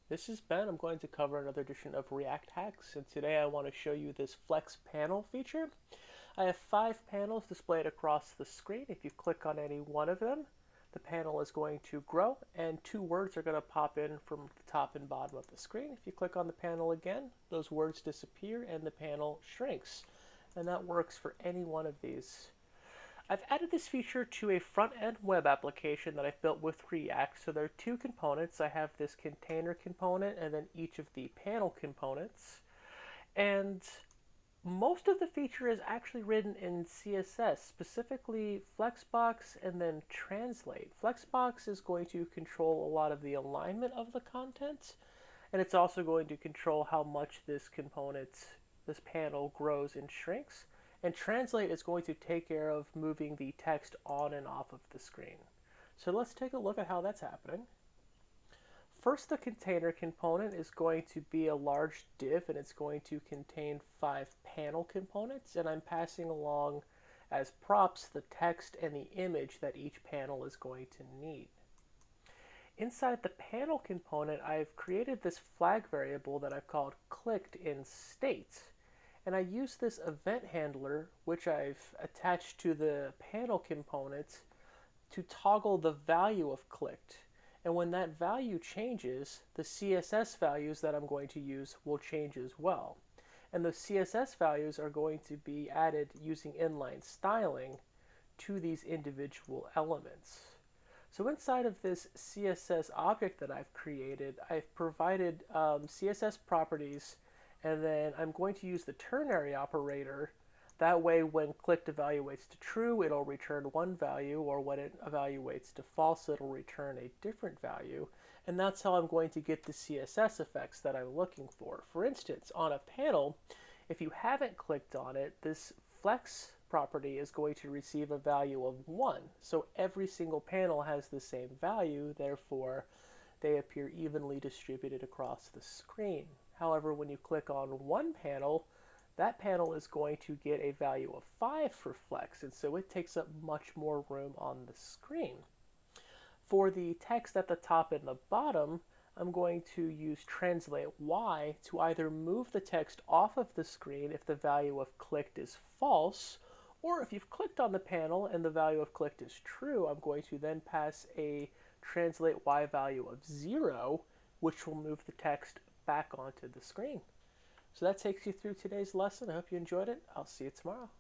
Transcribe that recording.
This is Ben. I'm going to cover another edition of React Hacks, and today I want to show you this Flex panel feature. I have 5 panels displayed across the screen. If you click on any one of them, the panel is going to grow, and 2 words are going to pop in from the top and bottom of the screen. If you click on the panel again, those words disappear and the panel shrinks. And that works for any one of these. I've added this feature to a front-end web application that I've built with React. So there are 2 components. I have this container component and then each of the panel components. And most of the feature is actually written in CSS, specifically Flexbox and then Translate. Flexbox is going to control a lot of the alignment of the content, and it's also going to control how much this panel grows and shrinks. And Translate is going to take care of moving the text on and off of the screen. So let's take a look at how that's happening. First, the container component is going to be a large div, and it's going to contain 5 panel components, and I'm passing along as props the text and the image that each panel is going to need. Inside the panel component, I've created this flag variable that I've called clicked in state. And I use this event handler, which I've attached to the panel component, to toggle the value of clicked. And when that value changes, the CSS values that I'm going to use will change as well. And the CSS values are going to be added using inline styling to these individual elements. So inside of this CSS object that I've created, I've provided CSS properties, and then I'm going to use the ternary operator. That way, when clicked evaluates to true, it'll return one value, or when it evaluates to false, it'll return a different value. And that's how I'm going to get the CSS effects that I'm looking for. For instance, on a panel, if you haven't clicked on it, this flex property is going to receive a value of 1. So every single panel has the same value, therefore they appear evenly distributed across the screen. However, when you click on one panel, that panel is going to get a value of 5 for flex, and so it takes up much more room on the screen. For the text at the top and the bottom, I'm going to use translate Y to either move the text off of the screen if the value of clicked is false, or if you've clicked on the panel and the value of clicked is true, I'm going to then pass a translate Y value of 0, which will move the text back onto the screen. So that takes you through today's lesson. I hope you enjoyed it. I'll see you tomorrow.